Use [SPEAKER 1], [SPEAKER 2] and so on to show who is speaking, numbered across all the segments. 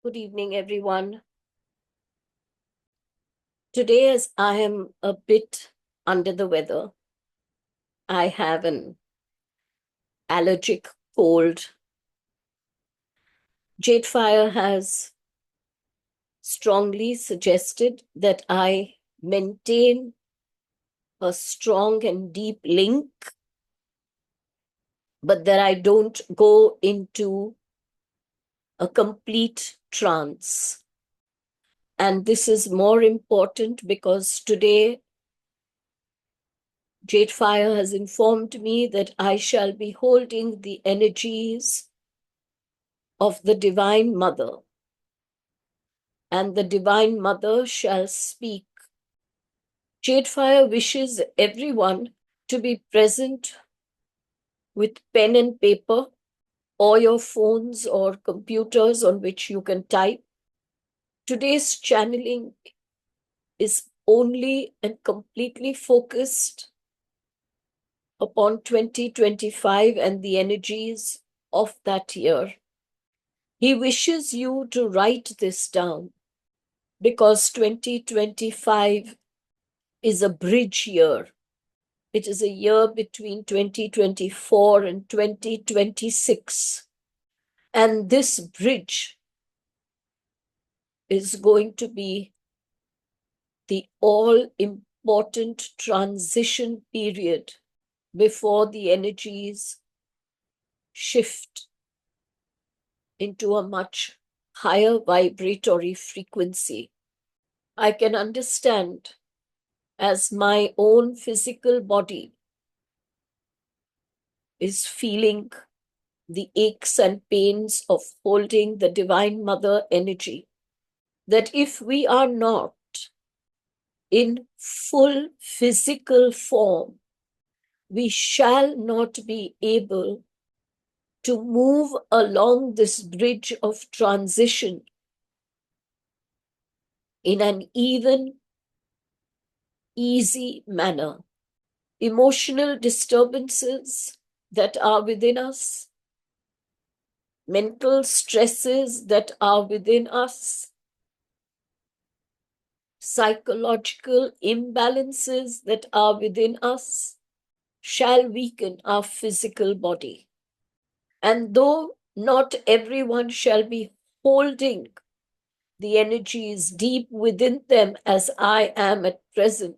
[SPEAKER 1] Good evening, everyone. Today, as I am a bit under the weather, I have an allergic cold. JadeFire has strongly suggested that I maintain a strong and deep link, but that I don't go into a complete trance. And this is more important because today JadeFire has informed me that I shall be holding the energies of the Divine Mother, and the Divine Mother shall speak. JadeFire wishes everyone to be present with pen and paper, or your phones or computers on which you can type. Today's channeling is only and completely focused upon 2025 and the energies of that year. He wishes you to write this down because 2025 is a bridge year. It is a year between 2024 and 2026. And this bridge is going to be the all-important transition period before the energies shift into a much higher vibratory frequency. I can understand, as my own physical body is feeling the aches and pains of holding the Divine Mother energy, that if we are not in full physical form, we shall not be able to move along this bridge of transition in an even, easy manner. Emotional disturbances that are within us, mental stresses that are within us, psychological imbalances that are within us shall weaken our physical body. And though not everyone shall be holding the energies deep within them as I am at present,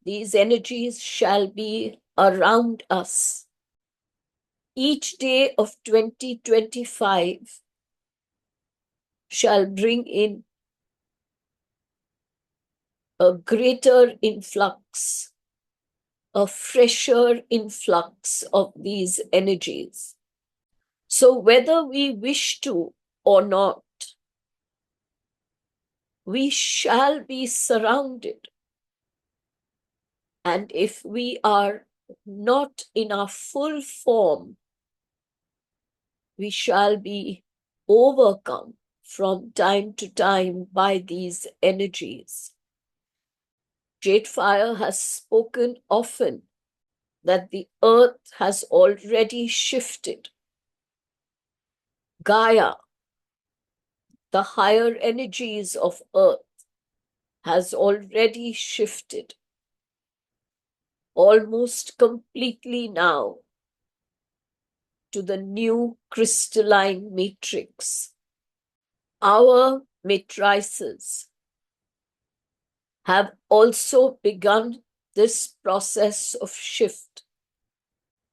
[SPEAKER 1] these energies shall be around us. Each day of 2025 shall bring in a greater influx, a fresher influx of these energies. So whether we wish to or not, we shall be surrounded. And if we are not in our full form, we shall be overcome from time to time by these energies. JadeFire has spoken often that the earth has already shifted. Gaia, the higher energies of earth, has already shifted almost completely now to the new crystalline matrix. Our matrices have also begun this process of shift,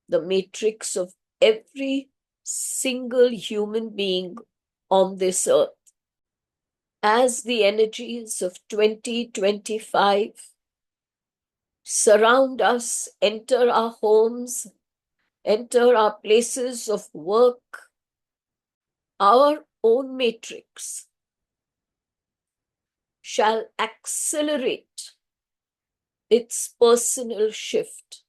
[SPEAKER 1] the matrix of every single human being on this earth. As the energies of 2025 surround us, enter our homes, enter our places of work, our own matrix shall accelerate its personal shift.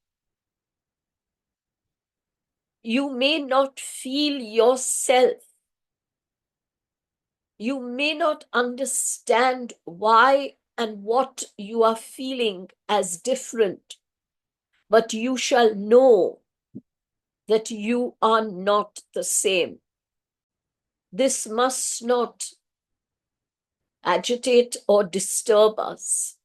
[SPEAKER 1] You may not feel yourself. You may not understand why and what you are feeling as different, but you shall know that you are not the same. This must not agitate or disturb us.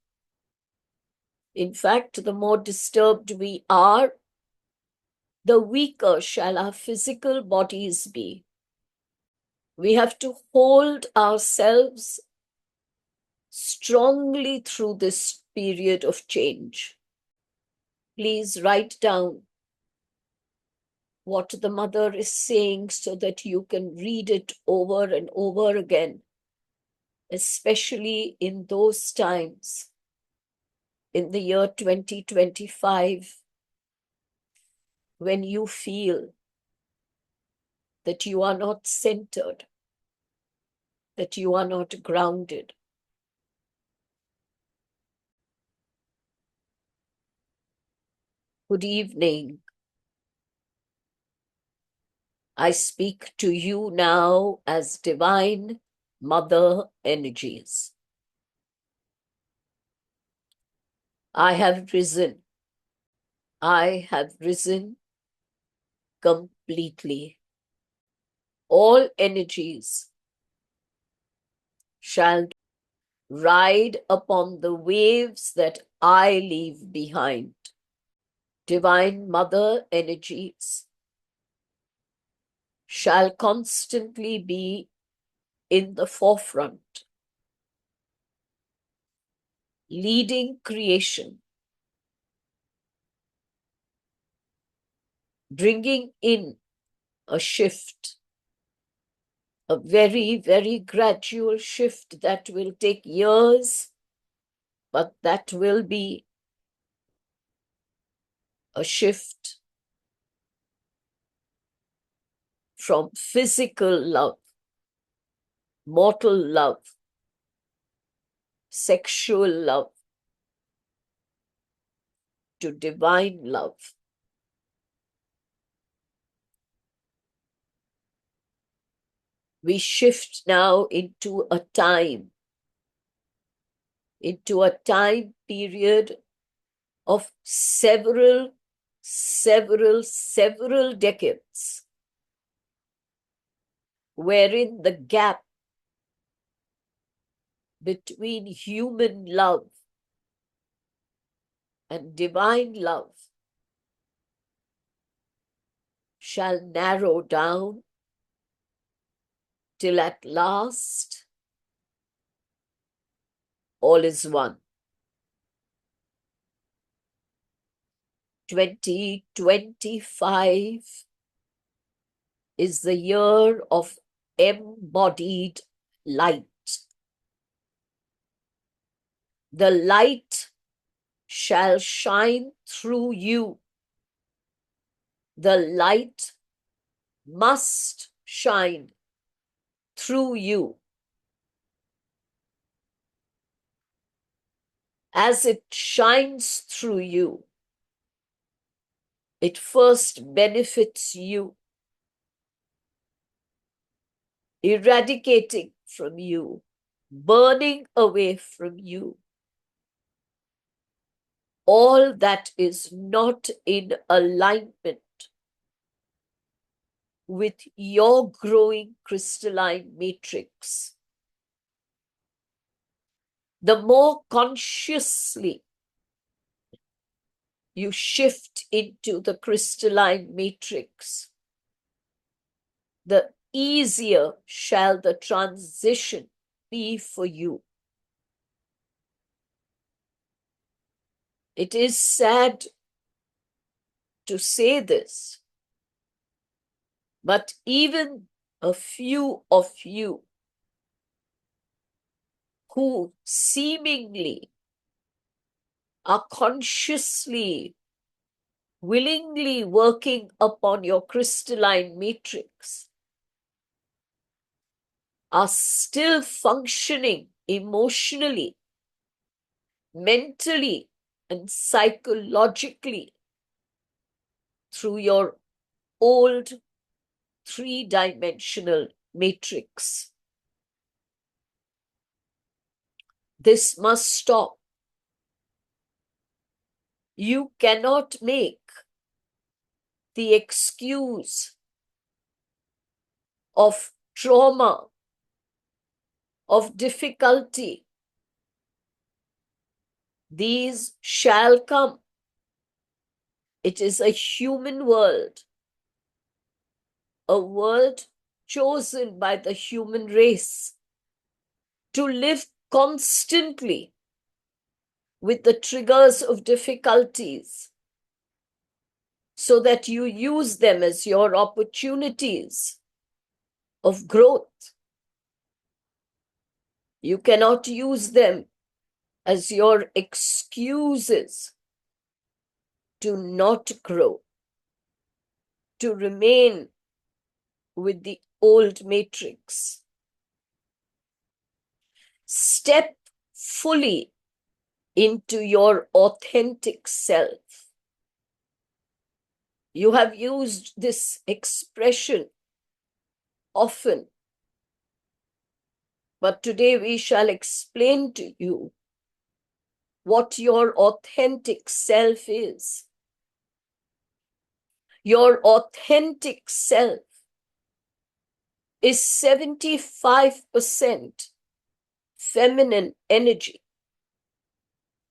[SPEAKER 1] In fact, the more disturbed we are, the weaker shall our physical bodies be. We have to hold ourselves strongly through this period of change. Please write down what the mother is saying so that you can read it over and over again, especially in those times, in the year 2025, when you feel that you are not centered, that you are not grounded. Good evening. I speak to you now as divine mother energies. I have risen. I have risen completely. All energies shall ride upon the waves that I leave behind. Divine mother energies shall constantly be in the forefront, leading creation, bringing in a shift, a very, very gradual shift that will take years, but that will be a shift from physical love, mortal love, sexual love, to divine love. We shift now into a time period of several decades, wherein the gap between human love and divine love shall narrow down till at last all is one. 2025 is the year of embodied light. The light shall shine through you. The light must shine through you. As it shines through you, it first benefits you, eradicating from you, burning away from you all that is not in alignment with your growing crystalline matrix. The more consciously you shift into the crystalline matrix, the easier shall the transition be for you. It is sad to say this, but even a few of you who seemingly are consciously, willingly working upon your crystalline matrix are still functioning emotionally, mentally, and psychologically through your old three-dimensional matrix. This must stop. You cannot make the excuse of trauma, of difficulty, these shall come. It is a human world, a world chosen by the human race to live constantly with the triggers of difficulties so that you use them as your opportunities of growth. You cannot use them as your excuses to not grow, to remain with the old matrix. Step fully into your authentic self. You have used this expression often, but today we shall explain to you what your authentic self is. Your authentic self is 75% feminine energy.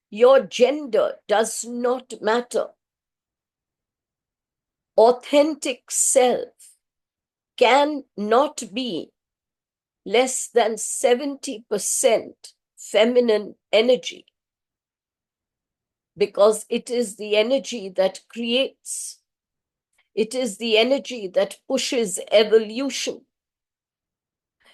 [SPEAKER 1] Your gender does not matter. Authentic self cannot be less than 70% feminine energy, because it is the energy that creates. It is the energy that pushes evolution.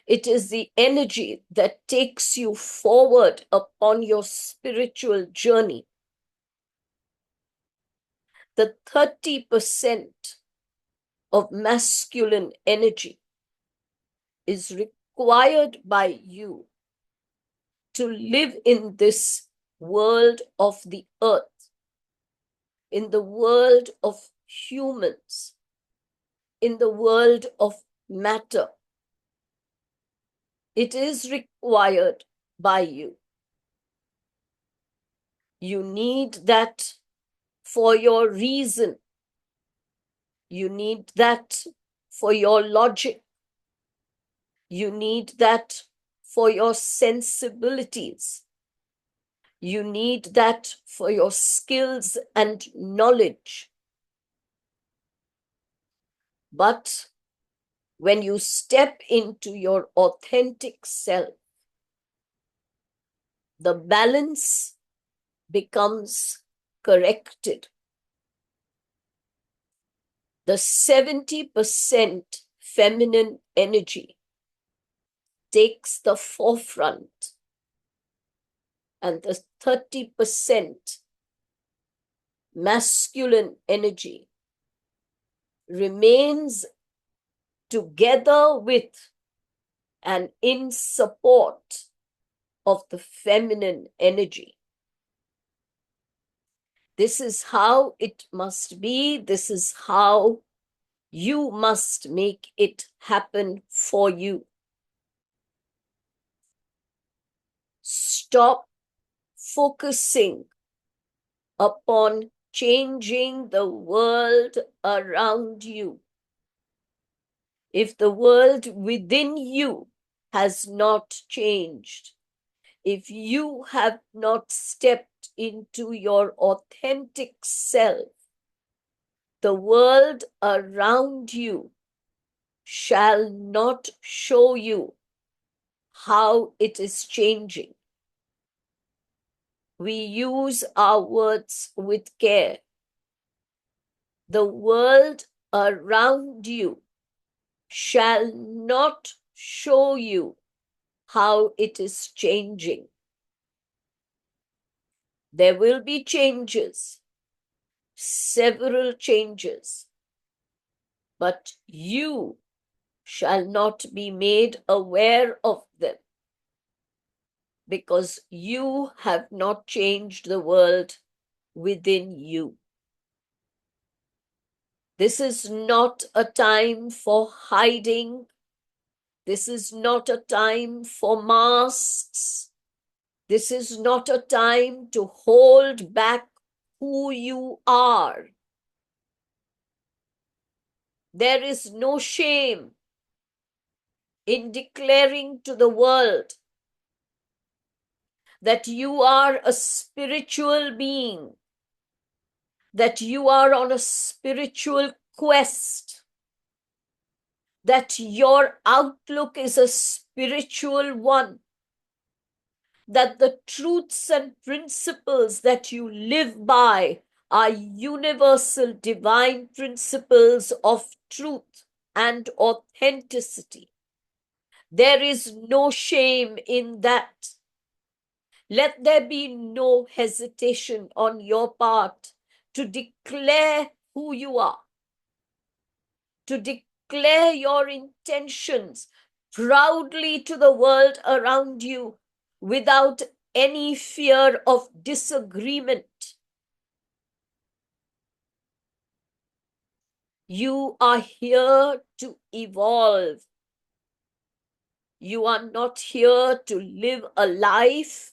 [SPEAKER 1] It is the energy that takes you forward upon your spiritual journey. The 30% of masculine energy is required by you to live in this world of the earth, in the world of humans, in the world of matter. It is required by you. You need that for your reason. You need that for your logic. You need that for your sensibilities. You need that for your skills and knowledge. But when you step into your authentic self, the balance becomes corrected. The 70% feminine energy takes the forefront, and the 30% masculine energy remains together with and in support of the feminine energy. This is how it must be. This is how you must make it happen for you. Stop focusing upon changing the world around you. If the world within you has not changed, if you have not stepped into your authentic self, the world around you shall not show you how it is changing. We use our words with care. The world around you shall not show you how it is changing. There will be changes, several changes, but you shall not be made aware of them, because you have not changed the world within you. This is not a time for hiding. This is not a time for masks. This is not a time to hold back who you are. There is no shame in declaring to the world that you are a spiritual being, that you are on a spiritual quest, that your outlook is a spiritual one, that the truths and principles that you live by are universal divine principles of truth and authenticity. There is no shame in that. Let there be no hesitation on your part to declare who you are, to declare your intentions proudly to the world around you without any fear of disagreement. You are here to evolve. You are not here to live a life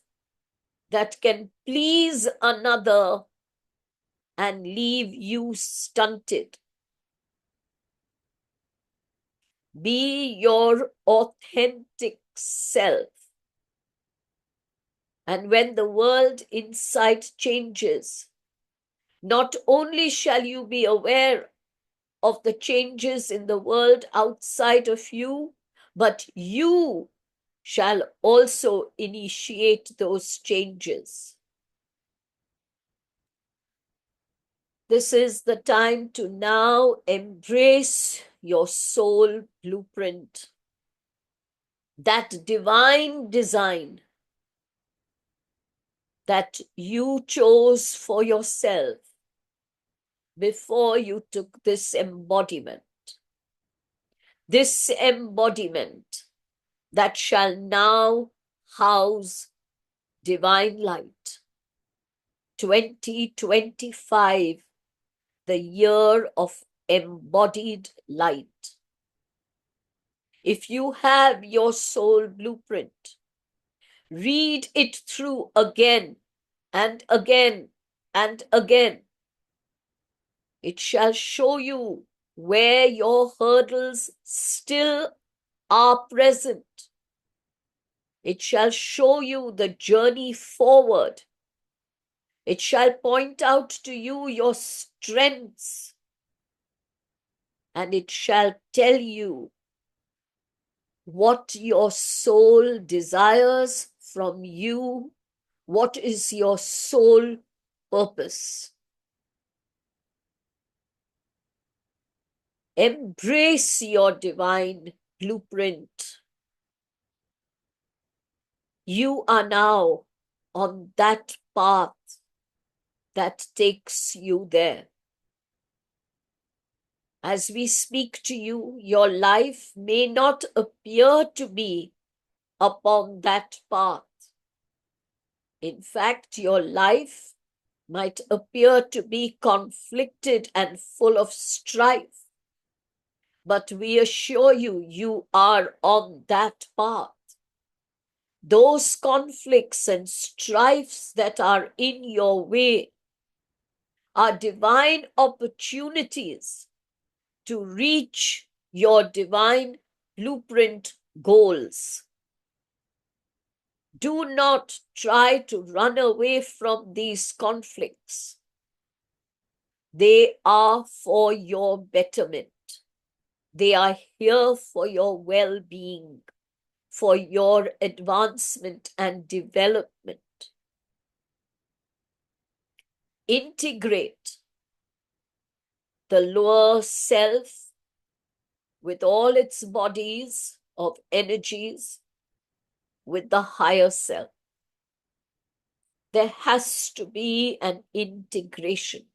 [SPEAKER 1] that can please another and leave you stunted. Be your authentic self. And when the world inside changes, not only shall you be aware of the changes in the world outside of you, but you shall also initiate those changes. This is the time to now embrace your soul blueprint, that divine design that you chose for yourself before you took this embodiment that shall now house divine light. 2025, the year of embodied light. If you have your soul blueprint, read it through again and again and again. It shall show you where your hurdles still are present. It shall show you the journey forward. It shall point out to you your strengths. And it shall tell you what your soul desires from you. What is your soul purpose? Embrace your divine blueprint. You are now on that path that takes you there. As we speak to you, your life may not appear to be upon that path. In fact, your life might appear to be conflicted and full of strife. But we assure you, you are on that path. Those conflicts and strifes that are in your way are divine opportunities to reach your divine blueprint goals. Do not try to run away from these conflicts. They are for your betterment. They are here for your well-being, for your advancement and development. Integrate the lower self with all its bodies of energies with the higher self. There has to be an integration.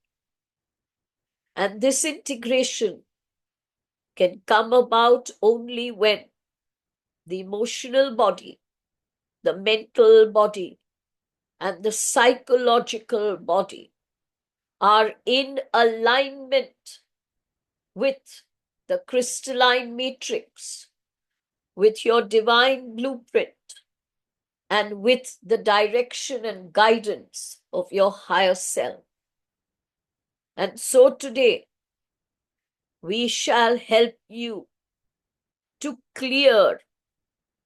[SPEAKER 1] And this integration can come about only when the emotional body, the mental body, and the psychological body are in alignment with the crystalline matrix, with your divine blueprint, and with the direction and guidance of your higher self. And so today, we shall help you to clear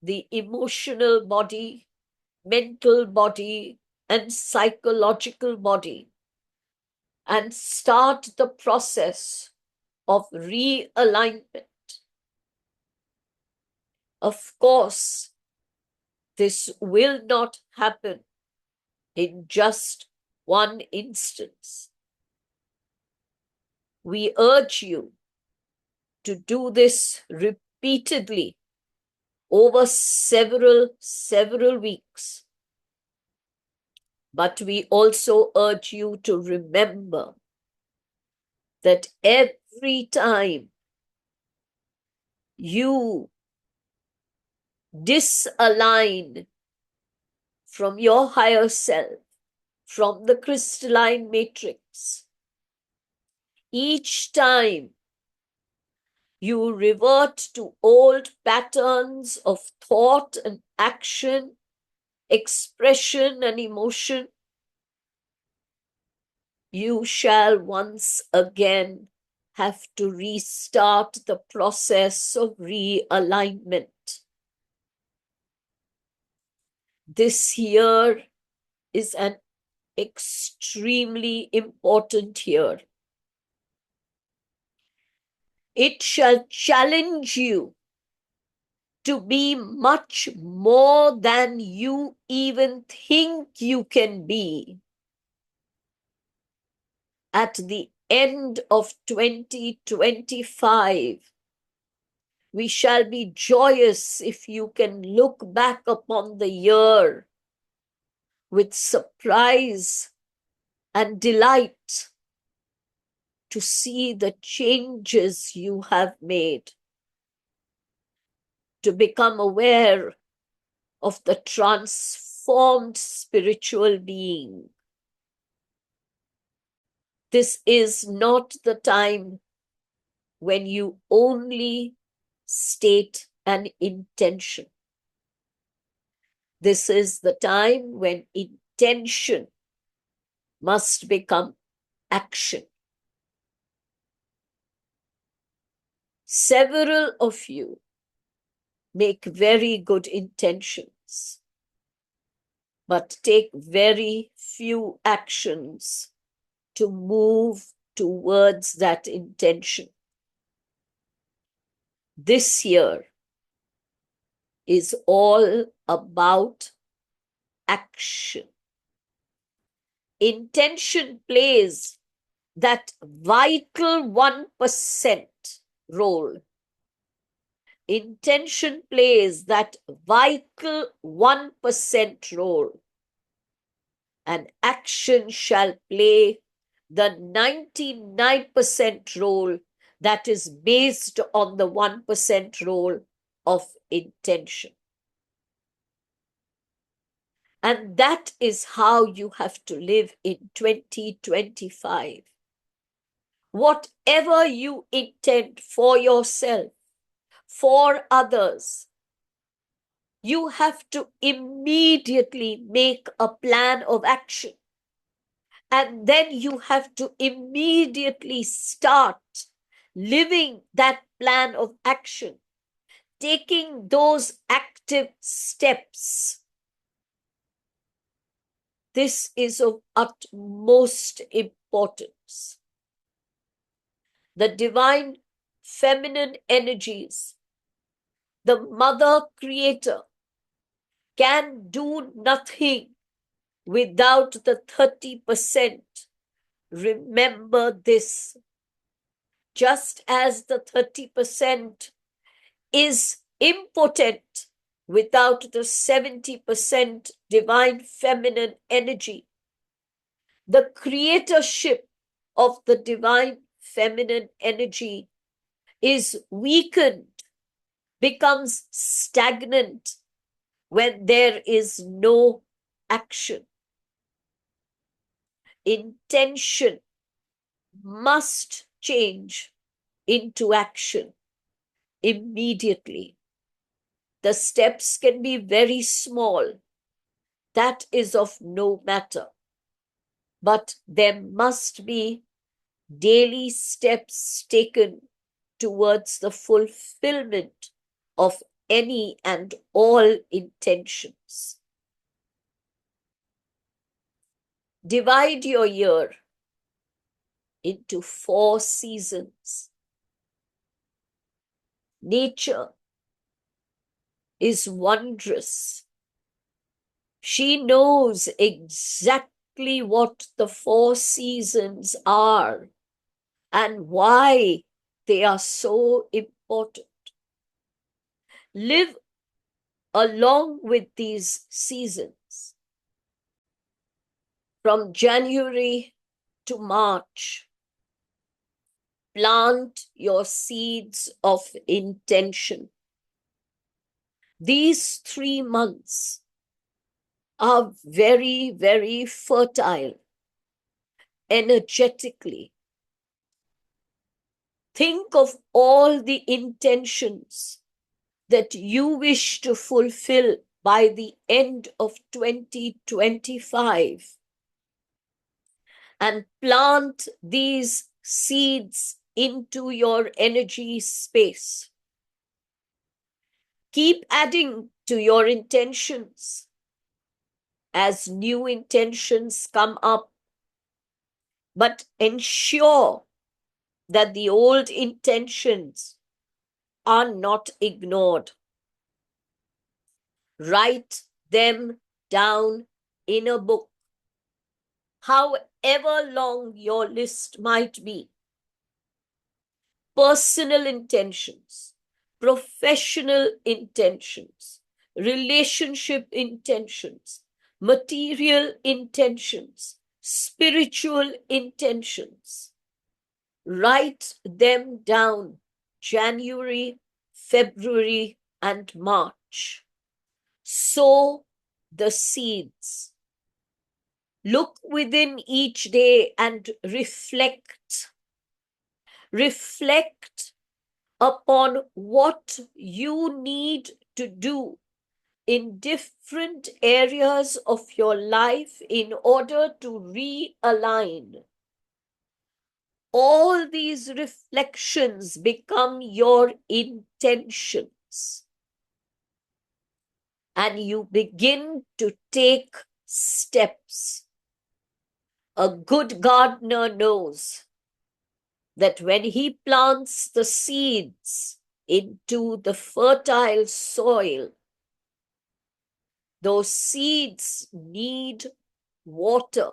[SPEAKER 1] the emotional body, mental body, and psychological body, and start the process of realignment. Of course, this will not happen in just one instance. We urge you to do this repeatedly over several weeks. But we also urge you to remember that every time you disalign from your higher self, from the crystalline matrix, each time you revert to old patterns of thought and action, expression and emotion, you shall once again have to restart the process of realignment. This year is an extremely important year. It shall challenge you to be much more than you even think you can be. At the end of 2025, we shall be joyous if you can look back upon the year with surprise and delight to see the changes you have made, to become aware of the transformed spiritual being. This is not the time when you only state an intention. This is the time when intention must become action. Several of you make very good intentions, but take very few actions to move towards that intention. This year is all about action. Intention plays that vital 1% role. Intention plays that vital 1% role, and action shall play the 99% role that is based on the 1% role of intention. And that is how you have to live in 2025. Whatever you intend for yourself, for others, you have to immediately make a plan of action. And then you have to immediately start living that plan of action, taking those active steps. This is of utmost importance. The divine feminine energies, the mother creator, can do nothing without the 30%. Remember this. Just as the 30% is impotent without the 70% divine feminine energy, the creatorship of the divine feminine energy is weakened, becomes stagnant when there is no action. Intention must change into action immediately. The steps can be very small. That is of no matter. But there must be daily steps taken towards the fulfillment of any and all intentions. Divide your year into 4 seasons. Nature is wondrous. She knows exactly what the 4 seasons are and why they are so important. Live along with these seasons. From January to March, plant your seeds of intention. These 3 months are very, very fertile energetically. Think of all the intentions that you wish to fulfill by the end of 2025 and plant these seeds into your energy space. Keep adding to your intentions as new intentions come up, but ensure that the old intentions are not ignored. Write them down in a book, however long your list might be. Personal intentions, professional intentions, relationship intentions, material intentions, spiritual intentions. Write them down January, February, and March. Sow the seeds. Look within each day and reflect. Reflect upon what you need to do in different areas of your life in order to realign. All these reflections become your intentions. And you begin to take steps. A good gardener knows that when he plants the seeds into the fertile soil, those seeds need water.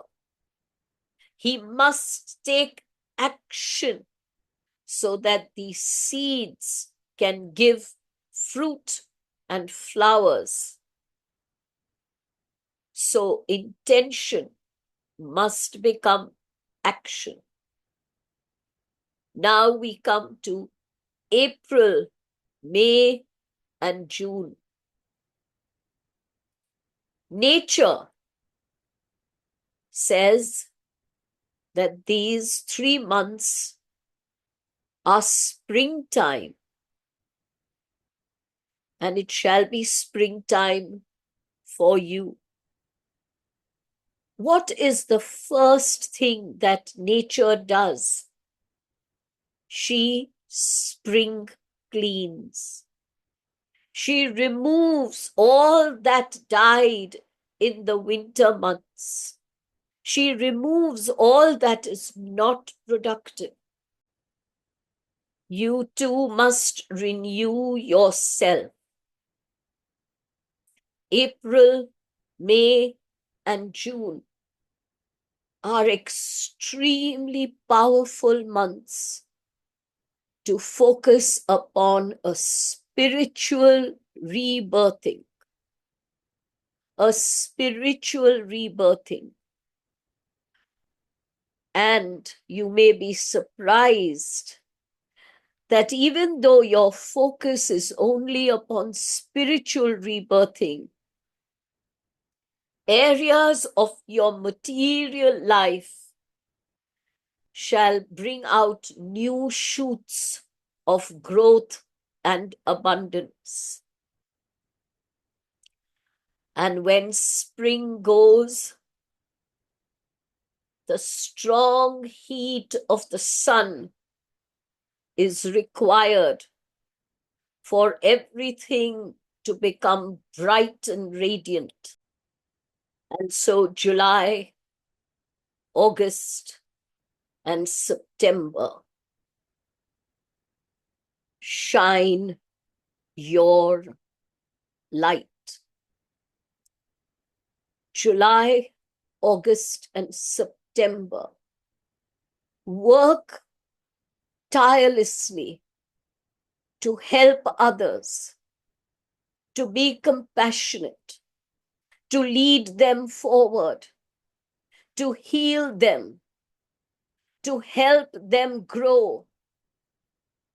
[SPEAKER 1] He must take action so that these seeds can give fruit and flowers. So intention must become action. Now we come to April, May, and June. Nature says that these 3 months are springtime, and it shall be springtime for you. What is the first thing that nature does? She spring cleans. She removes all that died in the winter months. She removes all that is not productive. You too must renew yourself. April, May, and June are extremely powerful months to focus upon a spiritual rebirthing. A spiritual rebirthing. And you may be surprised that even though your focus is only upon spiritual rebirthing, areas of your material life shall bring out new shoots of growth and abundance. And when spring goes, the strong heat of the sun is required for everything to become bright and radiant. And so July, August, and September, shine your light. July, August, and September, work tirelessly to help others, to be compassionate, to lead them forward, to heal them, to help them grow,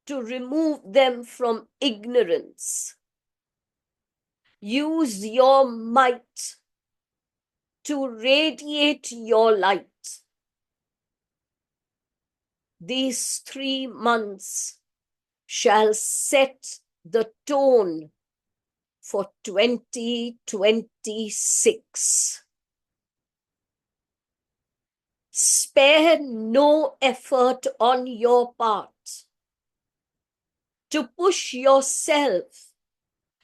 [SPEAKER 1] to remove them from ignorance. Use your might to radiate your light. These 3 months shall set the tone for 2026. Spare no effort on your part to push yourself,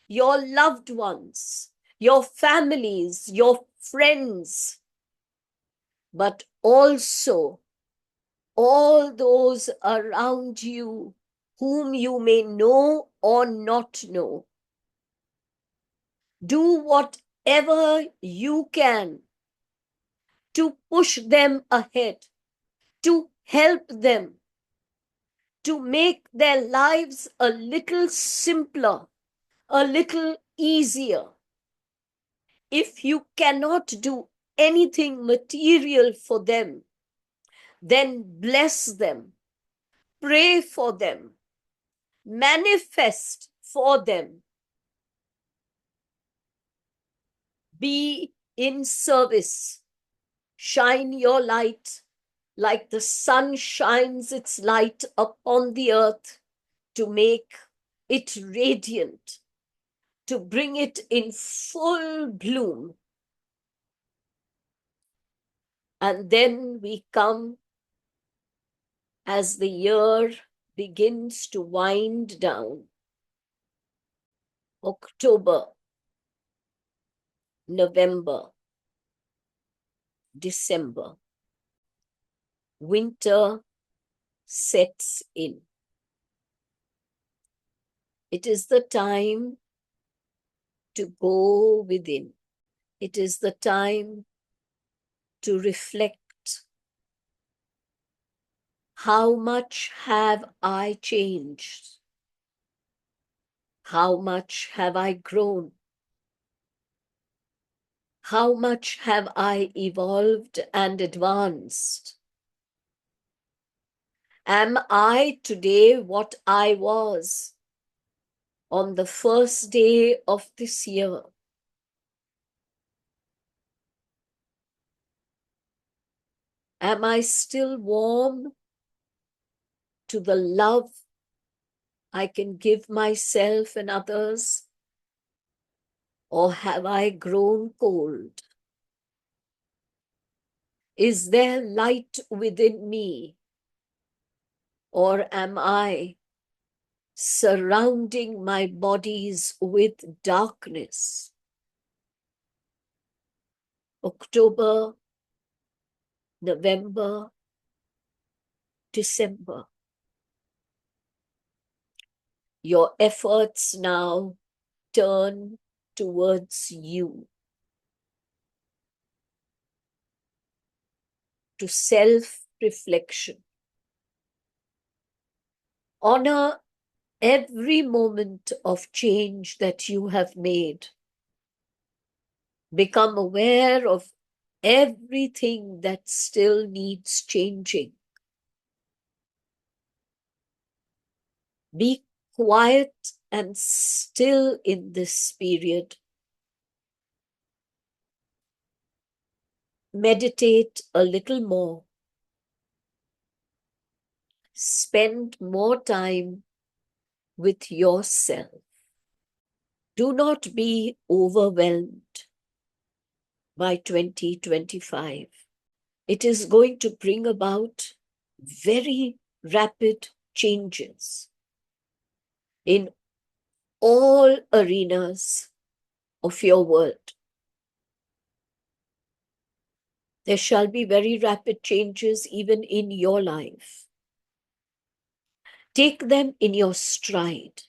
[SPEAKER 1] your loved ones, your families, your friends, but also all those around you whom you may know or not know. Do whatever you can to push them ahead, to help them, to make their lives a little simpler, a little easier. If you cannot do anything material for them, then bless them, pray for them, manifest for them. Be in service. Shine your light like the sun shines its light upon the earth to make it radiant, to bring it in full bloom. And then we come as the year begins to wind down. October, November, December. Winter sets in. It is the time to go within. It is the time to reflect. How much have I changed? How much have I grown? How much have I evolved and advanced? Am I today what I was on the first day of this year? Am I still warm to the love I can give myself and others? Or have I grown cold? Is there light within me? Or am I surrounding my bodies with darkness? October, November, December. Your efforts now turn towards you, to self-reflection. Honor every moment of change that you have made. Become aware of everything that still needs changing. Be quiet and still in this period. Meditate a little more. Spend more time with yourself. Do not be overwhelmed by 2025. It is going to bring about very rapid changes in all arenas of your world. There shall be very rapid changes even in your life. Take them in your stride.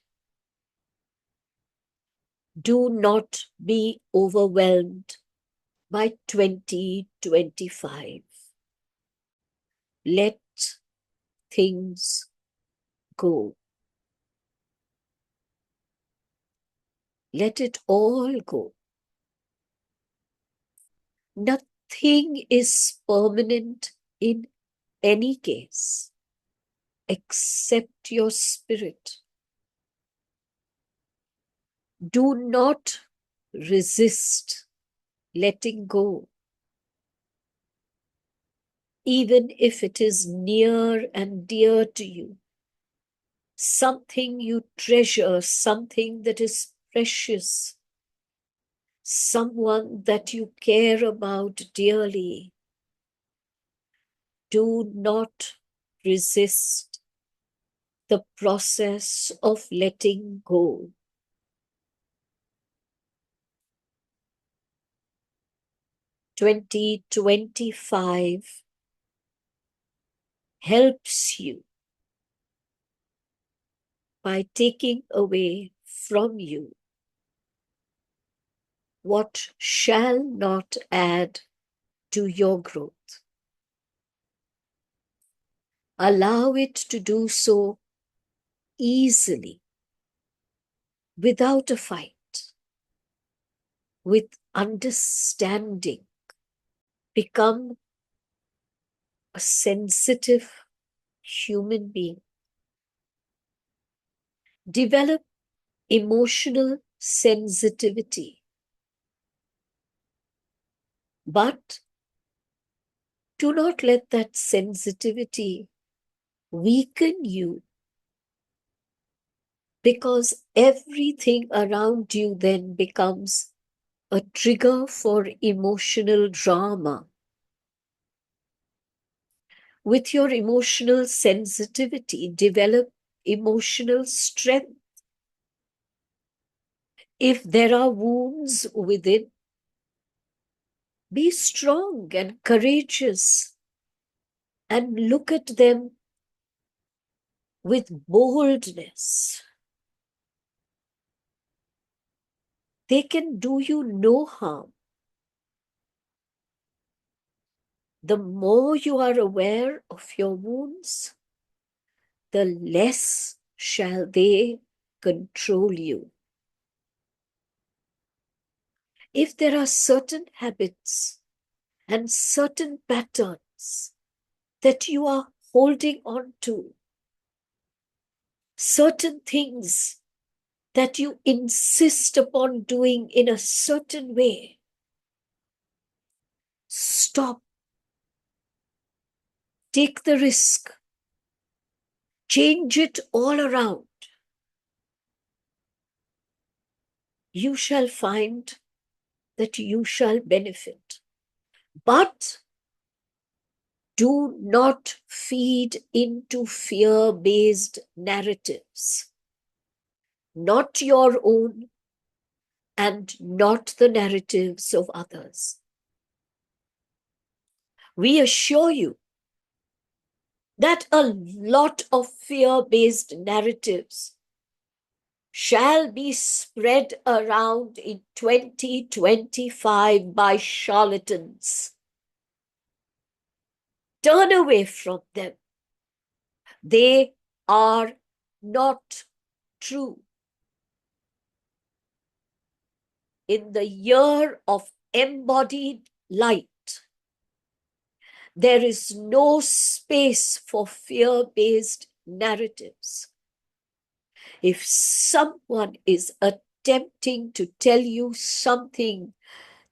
[SPEAKER 1] Do not be overwhelmed by 2025. Let things go. Let it all go. Nothing is permanent in any case except your spirit. Do not resist letting go, even if it is near and dear to you. Something you treasure, something that is precious, someone that you care about dearly. Do not resist the process of letting go. "2025 helps you by taking away from you what shall not add to your growth. Allow it to do so easily, without a fight, with understanding. Become a sensitive human being. Develop emotional sensitivity. But do not let that sensitivity weaken you, because everything around you then becomes a trigger for emotional drama. With your emotional sensitivity, develop emotional strength. If there are wounds within, be strong and courageous and look at them with boldness. They can do you no harm. The more you are aware of your wounds, the less shall they control you. If there are certain habits and certain patterns that you are holding on to, certain things that you insist upon doing in a certain way, stop. Take the risk. Change it all around. You shall find that you shall benefit. But do not feed into fear-based narratives, not your own and not the narratives of others. We assure you that a lot of fear-based narratives shall be spread around in 2025 by charlatans. Turn away from them. They are not true. In the year of embodied light, there is no space for fear-based narratives. If someone is attempting to tell you something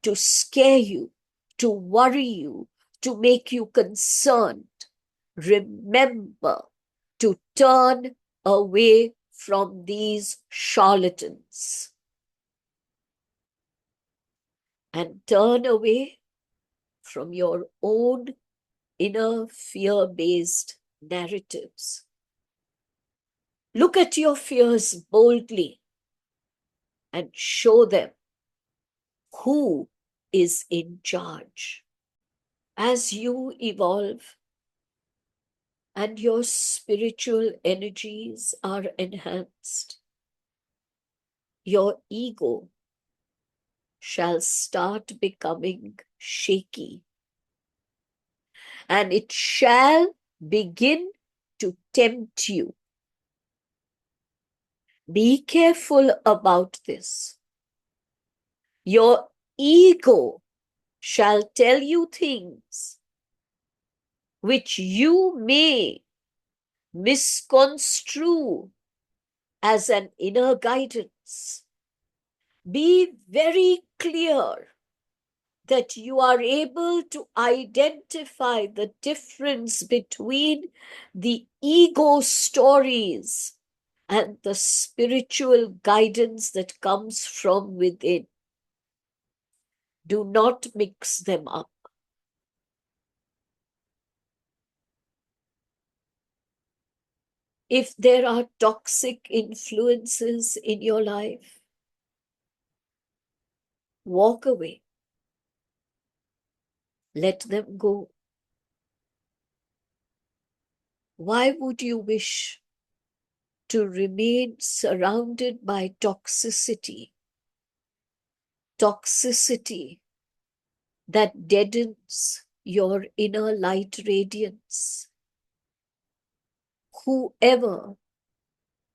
[SPEAKER 1] to scare you, to worry you, to make you concerned, remember to turn away from these charlatans and turn away from your own inner fear-based narratives. Look at your fears boldly and show them who is in charge. As you evolve and your spiritual energies are enhanced, your ego shall start becoming shaky, and it shall begin to tempt you. Be careful about this. Your ego shall tell you things which you may misconstrue as an inner guidance. Be very clear that you are able to identify the difference between the ego stories and the spiritual guidance that comes from within. Do not mix them up. If there are toxic influences in your life, walk away. Let them go. Why would you wish to remain surrounded by toxicity? Toxicity that deadens your inner light radiance. Whoever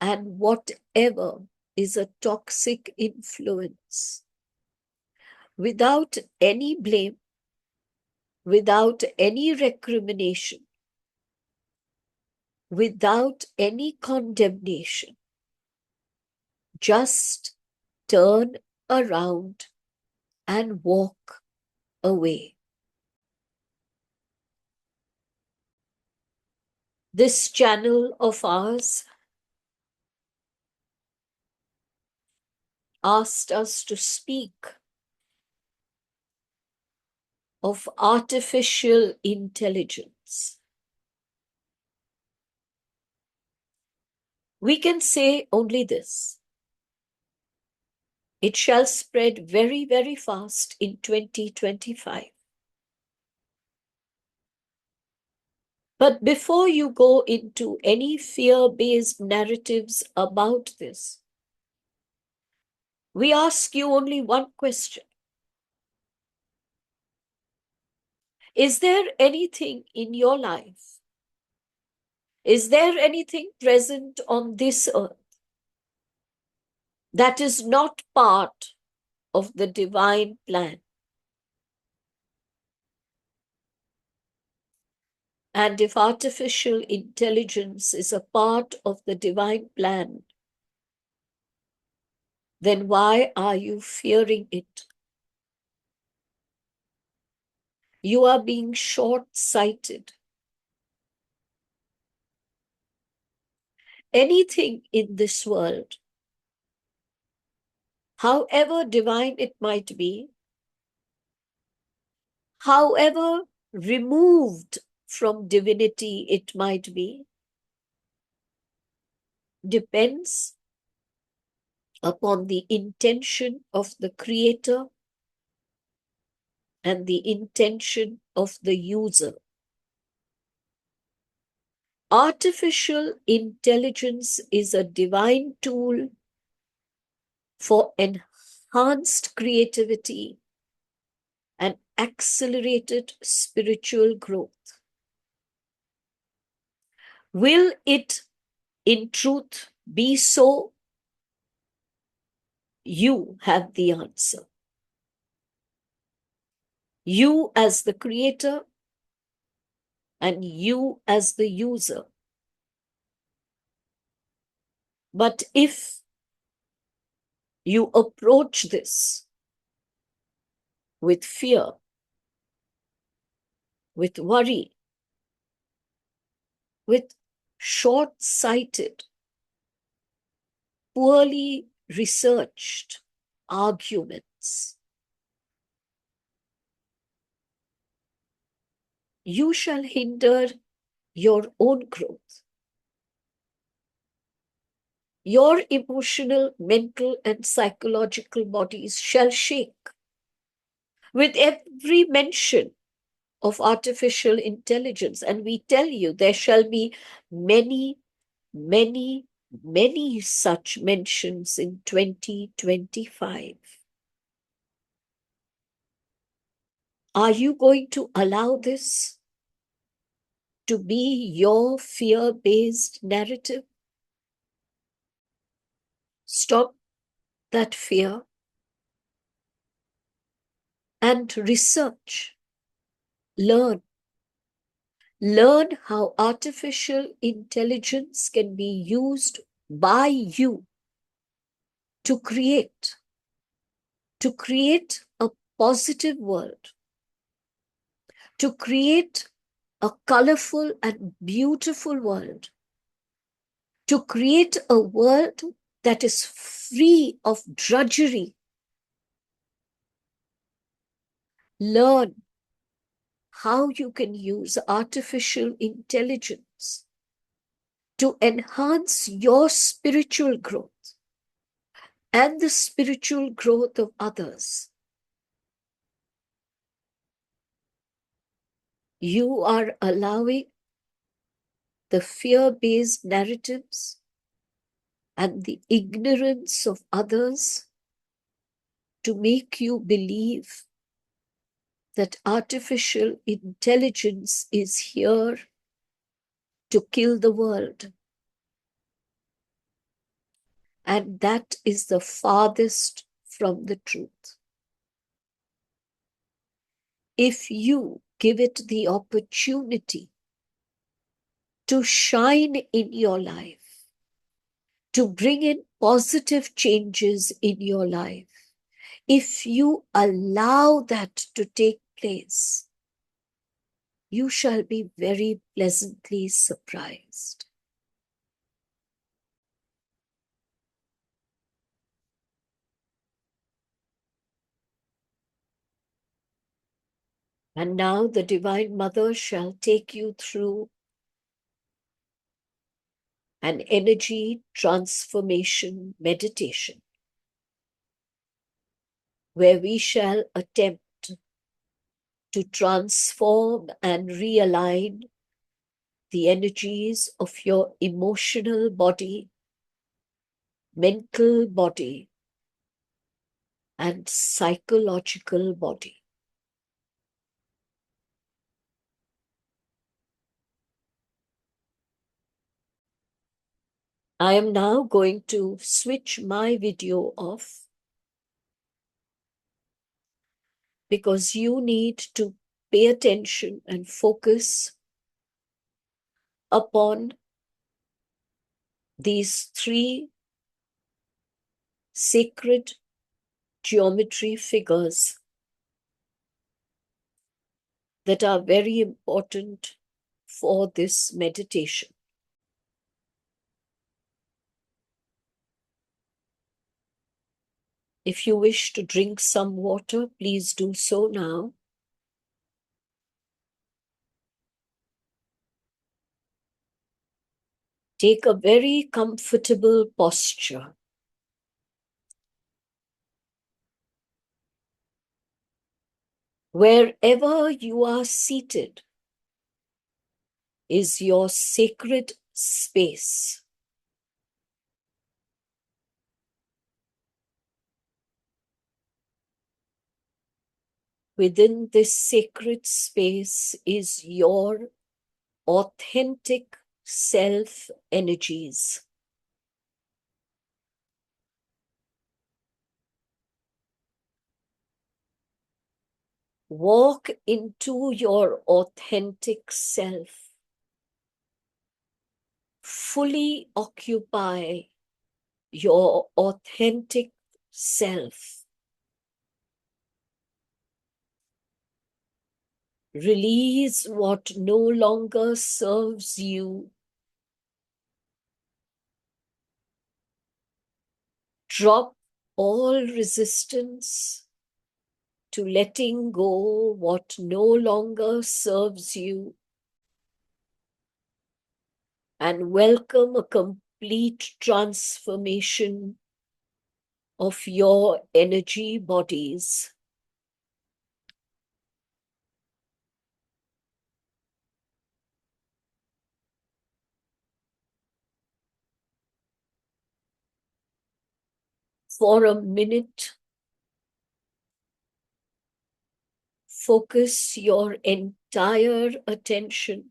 [SPEAKER 1] and whatever is a toxic influence, without any blame, without any recrimination, without any condemnation, just turn around and walk away. This channel of ours asked us to speak of artificial intelligence. We can say only this: it shall spread very, very fast in 2025. But before you go into any fear-based narratives about this, we ask you only one question. Is there anything in your life? Is there anything present on this earth that is not part of the divine plan? And if artificial intelligence is a part of the divine plan, then why are you fearing it? You are being short-sighted. Anything in this world, however divine it might be, however removed from divinity it might be, depends upon the intention of the creator and the intention of the user. Artificial intelligence is a divine tool for enhanced creativity and accelerated spiritual growth. Will it in truth be so? You have the answer. You as the creator and you as the user. But if you approach this with fear, with worry, with short-sighted, poorly researched arguments, you shall hinder your own growth. your emotional, mental, and psychological bodies shall shake with every mention of artificial intelligence. And we tell you there shall be many, many, many such mentions in 2025. Are you going to allow this to be your fear-based narrative? Stop that fear and research. Learn. Learn how artificial intelligence can be used by you to create a positive world, to create a colorful and beautiful world, to create a world that is free of drudgery. Learn how you can use artificial intelligence to enhance your spiritual growth and the spiritual growth of others. You are allowing the fear-based narratives and the ignorance of others to make you believe that artificial intelligence is here to kill the world. And that is the farthest from the truth. If you give it the opportunity to shine in your life, to bring in positive changes in your life, if you allow that to take place, you shall be very pleasantly surprised. And now the Divine Mother shall take you through an energy transformation meditation, where we shall attempt to transform and realign the energies of your emotional body, mental body, and psychological body. I am now going to switch my video off because you need to pay attention and focus upon these three sacred geometry figures that are very important for this meditation. If you wish to drink some water, please do so now. Take a very comfortable posture. Wherever you are seated is your sacred space. Within this sacred space is your authentic self energies. Walk into your authentic self. Fully occupy your authentic self. Release what no longer serves you. Drop all resistance to letting go what no longer serves you, and welcome a complete complete transformation of your energy bodies. For a minute, focus your entire attention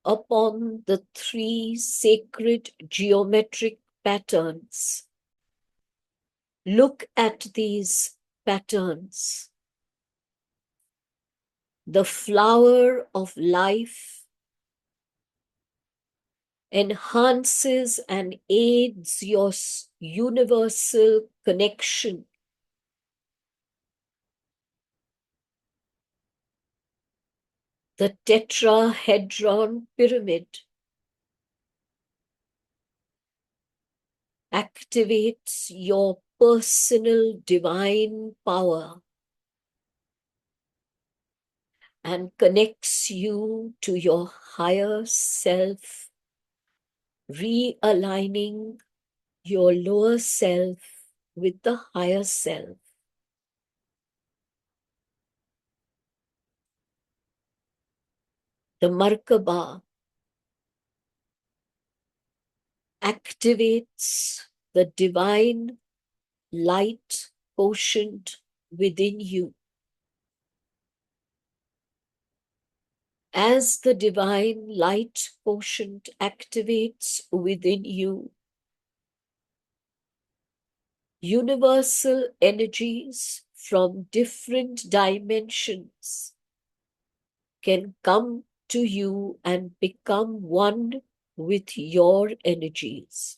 [SPEAKER 1] upon the three sacred geometric patterns. Look at these patterns. The flower of life enhances and aids your universal connection. The tetrahedron pyramid activates your personal divine power and connects you to your higher self, realigning your lower self with the higher self. The Markaba activates the divine light quotient within you. As the divine light quotient activates within you, universal energies from different dimensions can come to you and become one with your energies.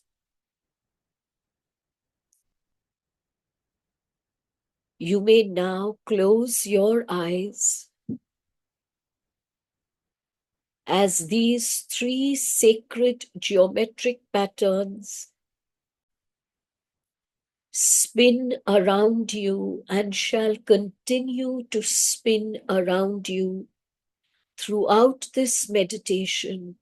[SPEAKER 1] You may now close your eyes as these three sacred geometric patterns spin around you and shall continue to spin around you throughout this meditation,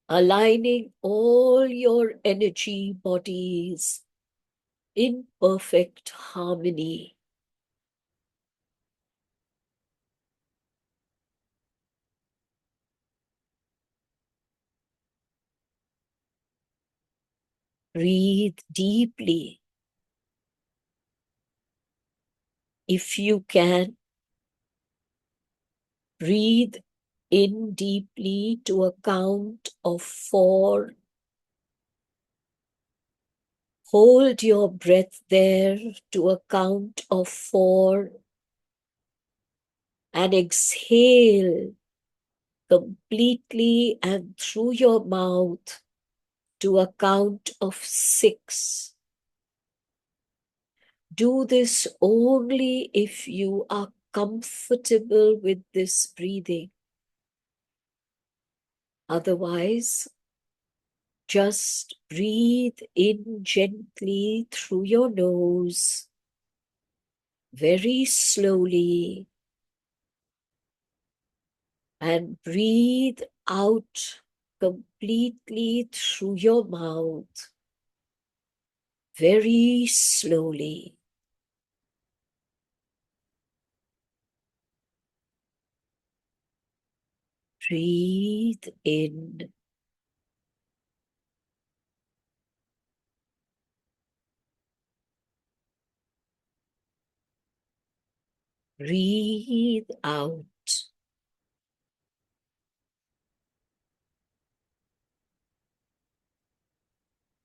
[SPEAKER 1] aligning all your energy bodies in perfect harmony. Breathe deeply. If you can, breathe in deeply to a count of 4. Hold your breath there to a count of 4 and exhale completely and through your mouth to a count of 6. Do this only if you are comfortable with this breathing. Otherwise, just breathe in gently through your nose, very slowly, and breathe out completely through your mouth, very slowly. Breathe in. Breathe out.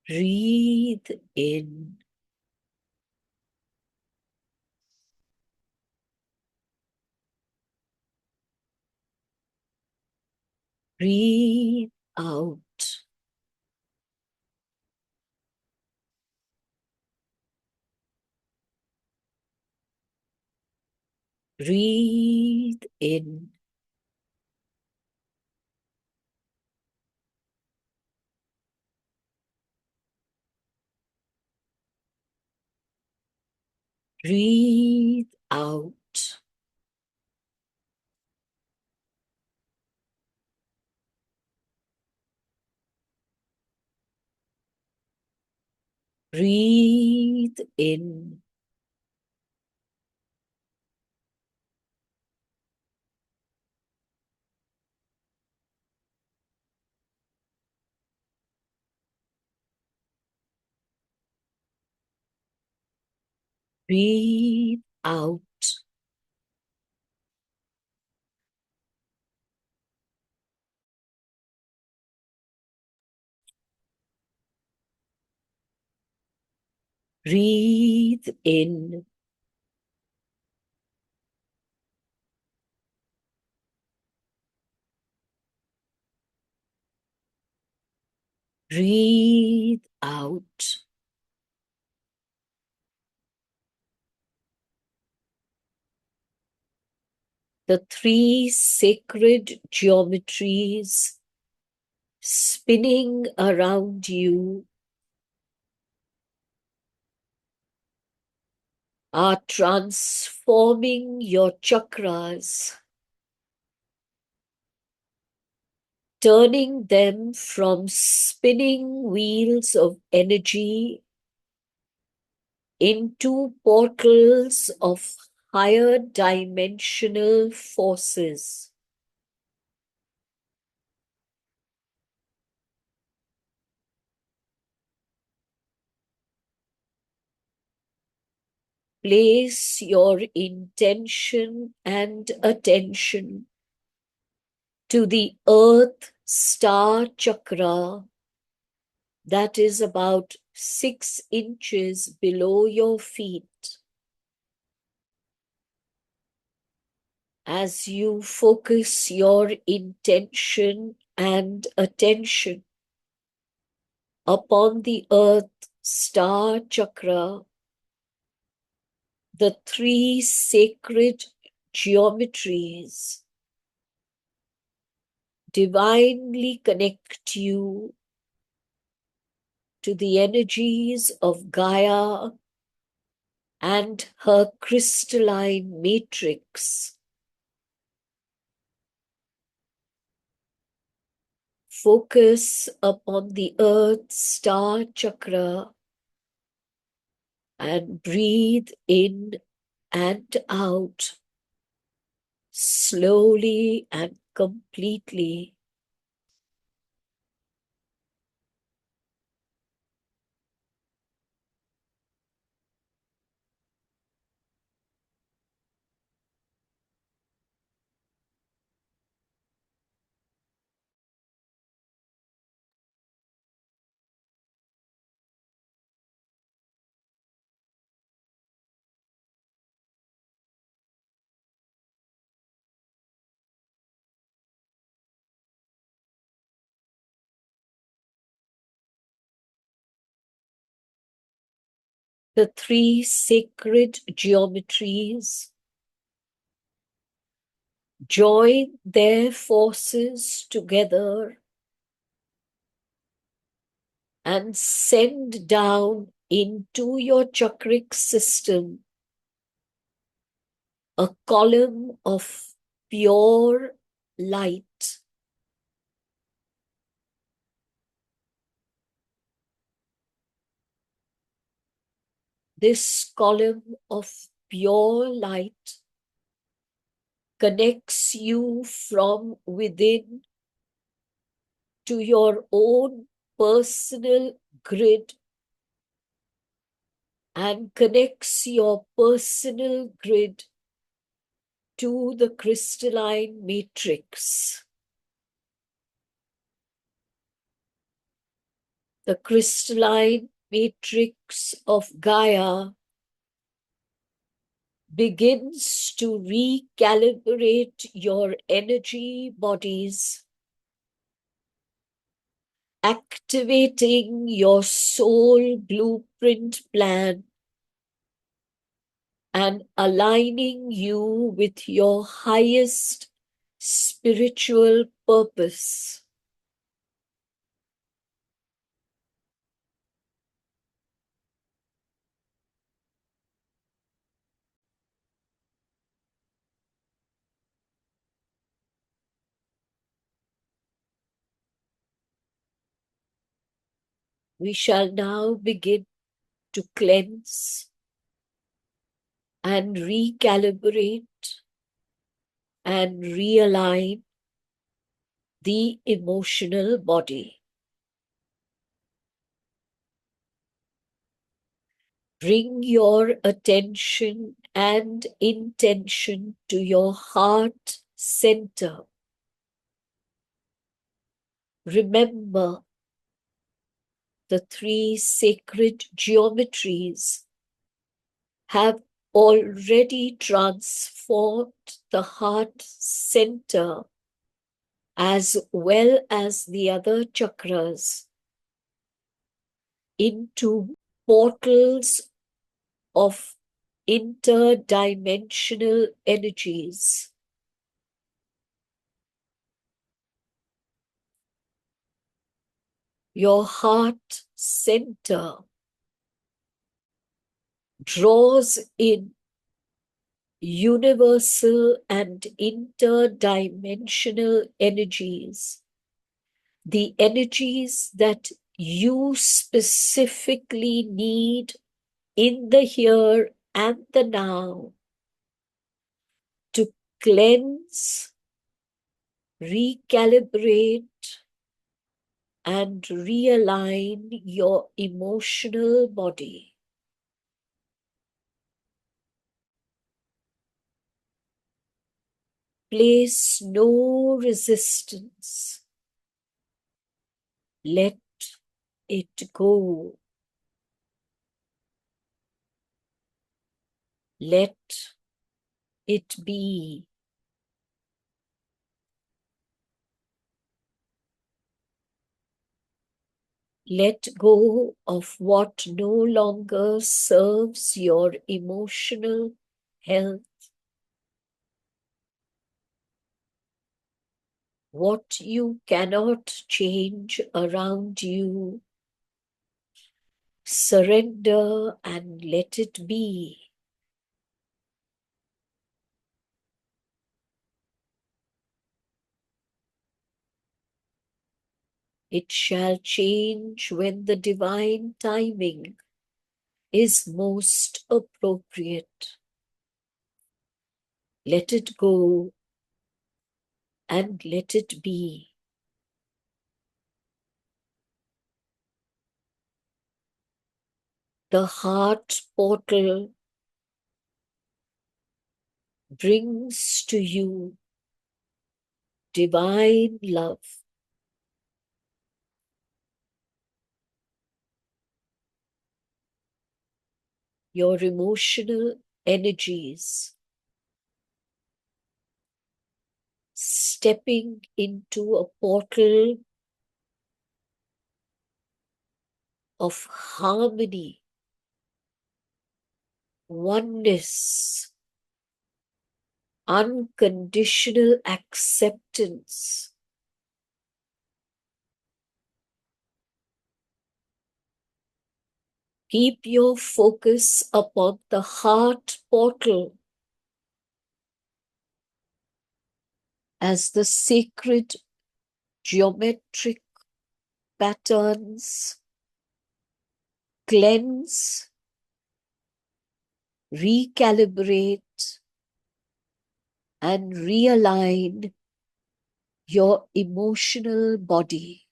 [SPEAKER 1] Breathe in. Breathe out. Breathe in. Breathe out. Breathe in. Breathe out. Breathe in. Breathe out. The three sacred geometries spinning around you are transforming your chakras, turning them from spinning wheels of energy into portals of higher dimensional forces. Place your intention and attention to the Earth Star Chakra that is about 6 inches below your feet. As you focus your intention and attention upon the Earth Star Chakra, the three sacred geometries divinely connect you to the energies of Gaia and her crystalline matrix. Focus upon the Earth Star Chakra and breathe in and out slowly and completely. The three sacred geometries join their forces together and send down into your chakric system a column of pure light. This column of pure light connects you from within to your own personal grid and connects your personal grid to the crystalline matrix. The crystalline matrix of Gaia begins to recalibrate your energy bodies, activating your soul blueprint plan and aligning you with your highest spiritual purpose. We shall now begin to cleanse and recalibrate and realign the emotional body. Bring your attention and intention to your heart center. Remember the three sacred geometries have already transformed the heart center as well as the other chakras into portals of interdimensional energies. Your heart center draws in universal and interdimensional energies, the energies that you specifically need in the here and the now to cleanse, recalibrate, and realign your emotional body. Place no resistance. Let it go. Let it be. Let go of what no longer serves your emotional health. What you cannot change around you, surrender and let it be. It shall change when the divine timing is most appropriate. Let it go and let it be. The heart portal brings to you divine love. Your emotional energies stepping into a portal of harmony, oneness, unconditional acceptance. Keep your focus upon the heart portal as the sacred geometric patterns cleanse, recalibrate, and realign your emotional body.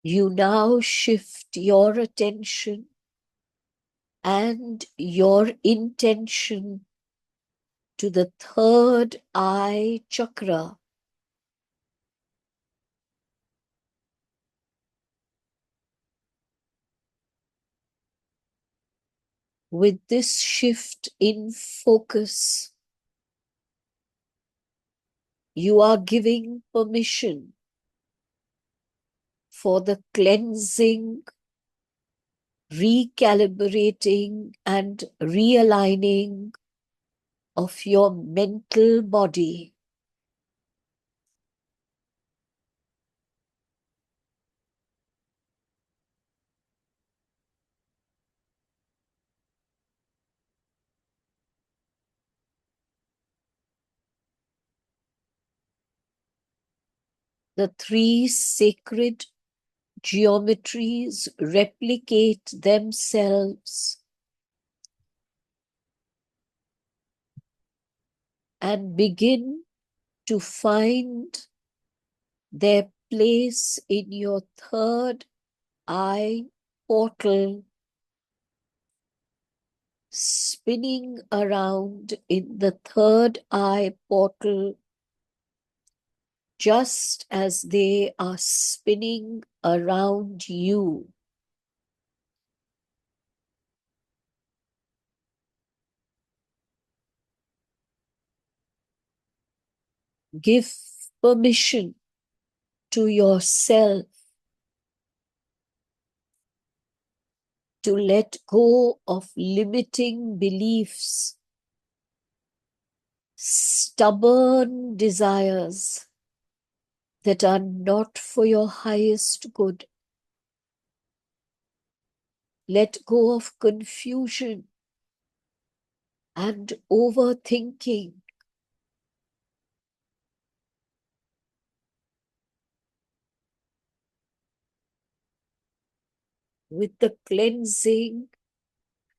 [SPEAKER 1] You now shift your attention and your intention to the third eye chakra. With this shift in focus, you are giving permission for the cleansing, recalibrating, and realigning of your mental body. The three sacred geometries replicate themselves and begin to find their place in your third eye portal, spinning around in the third eye portal just as they are spinning around you. Give permission to yourself to let go of limiting beliefs, stubborn desires that are not for your highest good. Let go of confusion and overthinking. With the cleansing,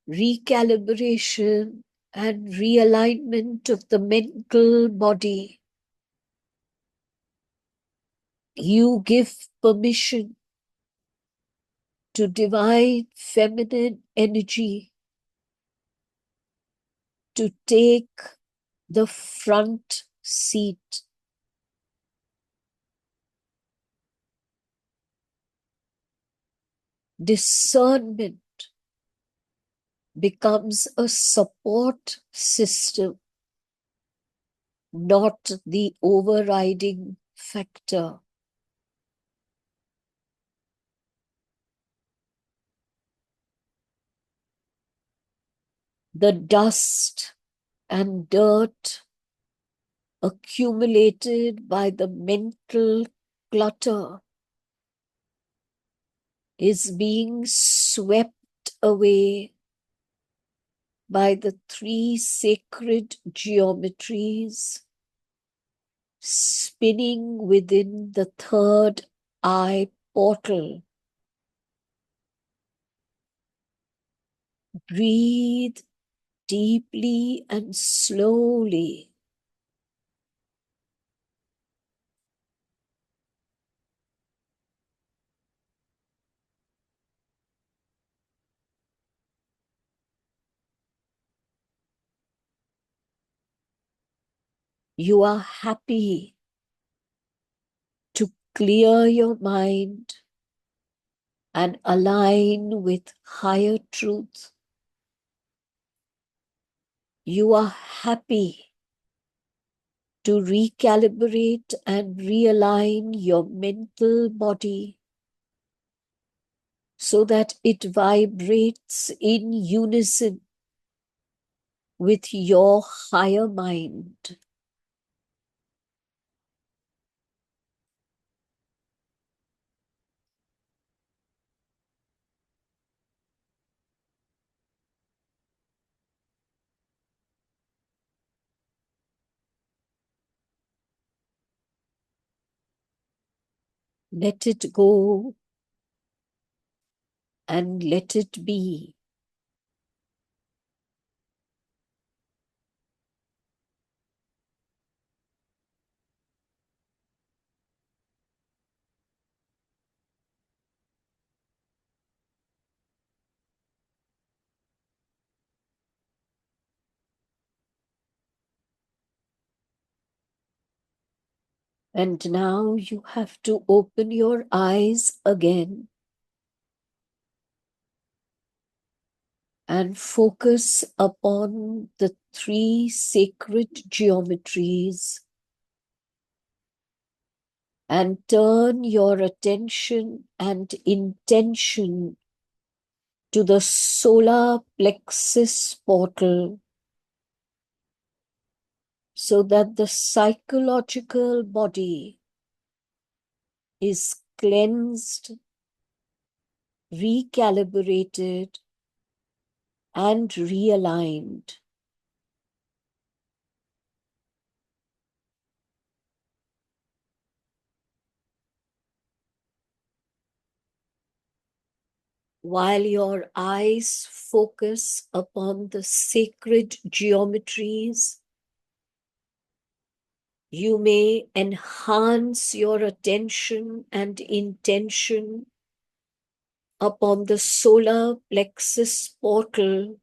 [SPEAKER 1] recalibration, and realignment of the mental body, you give permission to divine feminine energy to take the front seat. Discernment becomes a support system, not the overriding factor. The dust and dirt accumulated by the mental clutter is being swept away by the three sacred geometries spinning within the third eye portal. Breathe deeply and slowly. You are happy to clear your mind and align with higher truth. You are happy to recalibrate and realign your mental body so that it vibrates in unison with your higher mind. Let it go and let it be. And now you have to open your eyes again and focus upon the three sacred geometries and turn your attention and intention to the solar plexus portal so that the psychological body is cleansed, recalibrated, and realigned. While your eyes focus upon the sacred geometries, you may enhance your attention and intention upon the solar plexus portal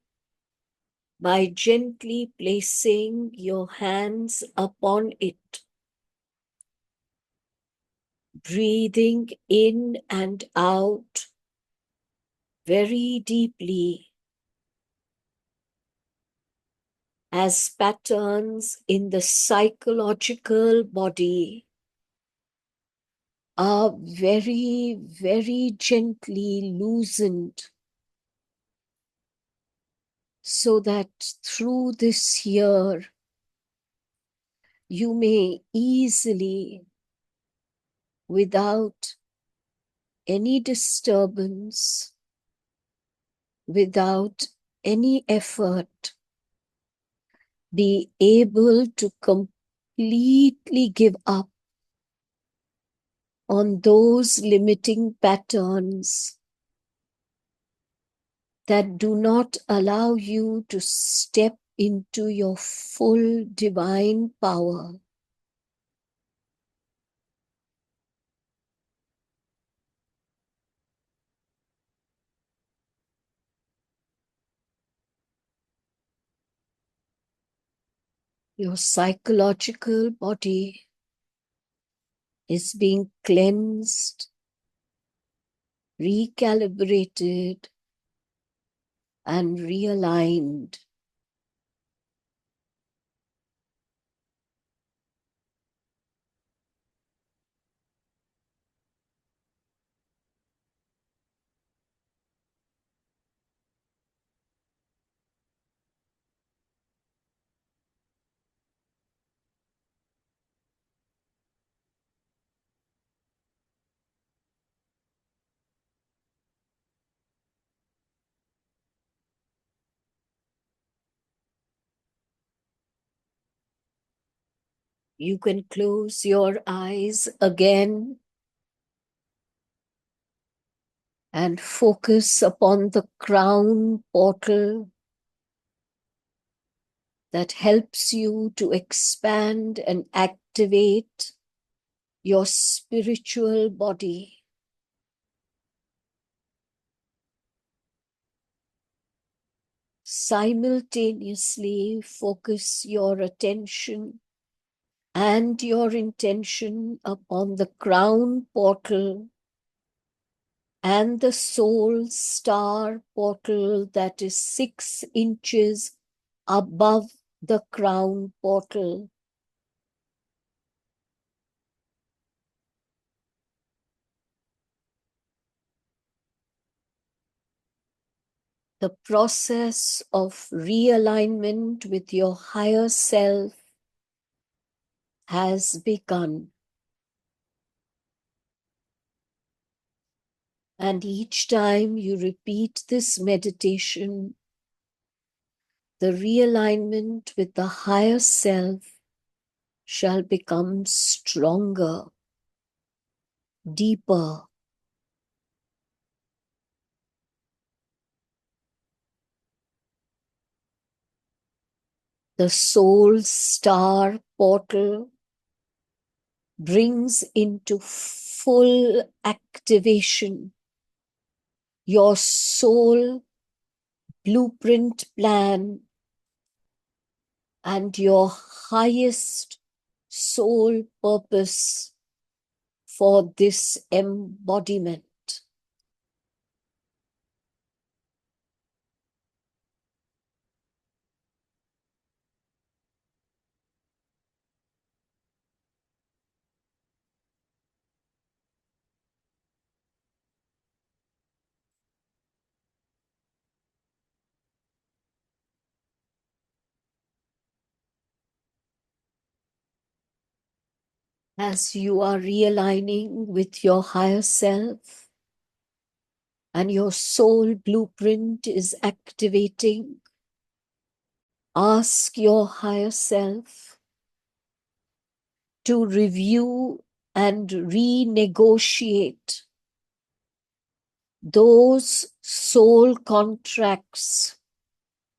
[SPEAKER 1] by gently placing your hands upon it, breathing in and out very deeply as patterns in the psychological body are very, very gently loosened so that through this year you may easily, without any disturbance, without any effort, be able to completely give up on those limiting patterns that do not allow you to step into your full divine power. Your psychological body is being cleansed, recalibrated, and realigned. You can close your eyes again and focus upon the crown portal that helps you to expand and activate your spiritual body. Simultaneously focus your attention and your intention upon the crown portal and the soul star portal that is 6 inches above the crown portal. The process of realignment with your higher self has begun. And each time you repeat this meditation, the realignment with the higher self shall become stronger, deeper. The soul star portal brings into full activation your soul blueprint plan and your highest soul purpose for this embodiment. As you are realigning with your higher self and your soul blueprint is activating, ask your higher self to review and renegotiate those soul contracts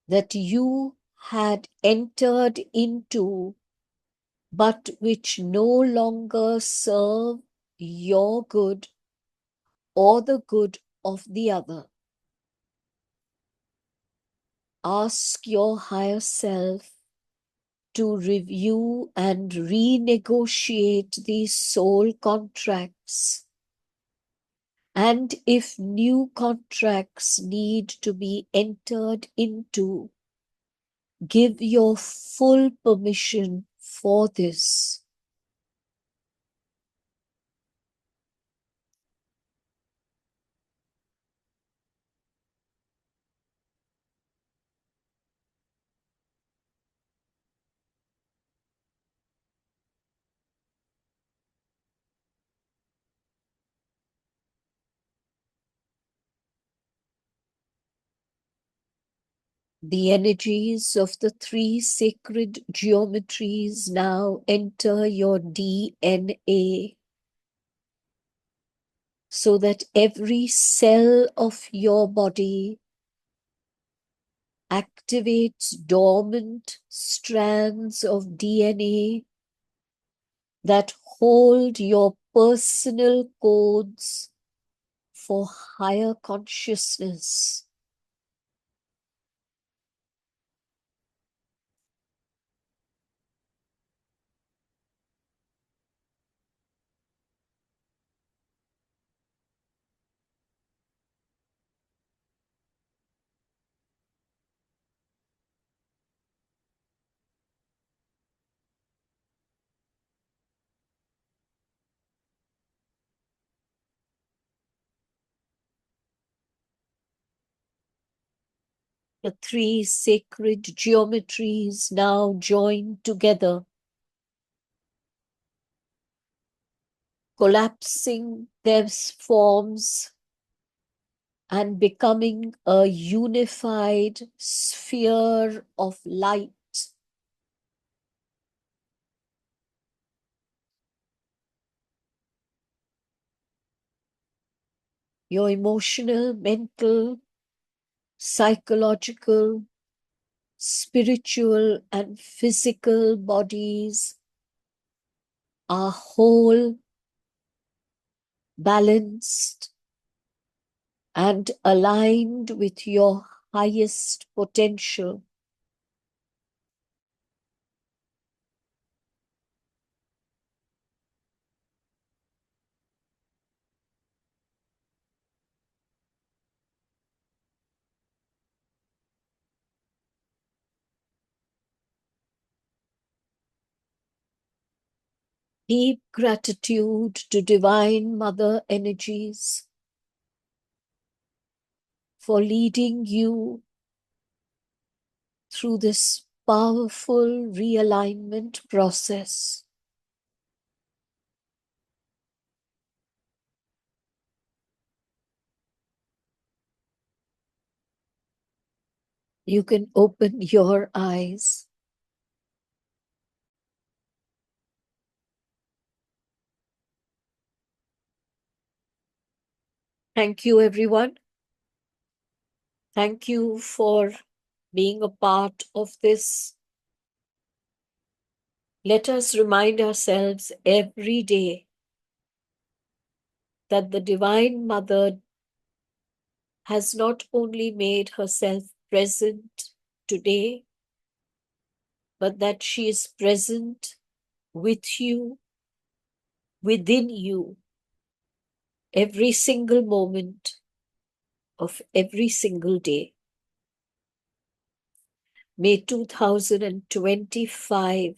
[SPEAKER 1] that you had entered into but which no longer serve your good or the good of the other. Ask your higher self to review and renegotiate these soul contracts. And if new contracts need to be entered into, give your full permission for this. The energies of the three sacred geometries now enter your DNA, so that every cell of your body activates dormant strands of DNA that hold your personal codes for higher consciousness. The three sacred geometries now join together, collapsing their forms and becoming a unified sphere of light. Your emotional, mental, psychological, spiritual, and physical bodies are whole, balanced, and aligned with your highest potential. Deep gratitude to Divine Mother energies for leading you through this powerful realignment process. You can open your eyes. Thank you, everyone. Thank you for being a part of this. Let us remind ourselves every day that the Divine Mother has not only made herself present today, but that she is present with you, within you, every single moment of every single day. May 2025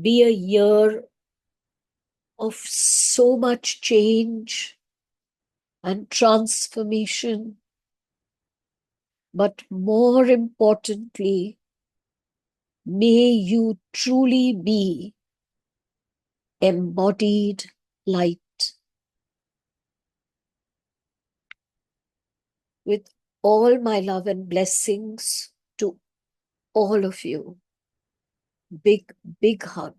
[SPEAKER 1] be a year of so much change and transformation, but more importantly, may you truly be embodied light. With all my love and blessings to all of you. Big, big hug.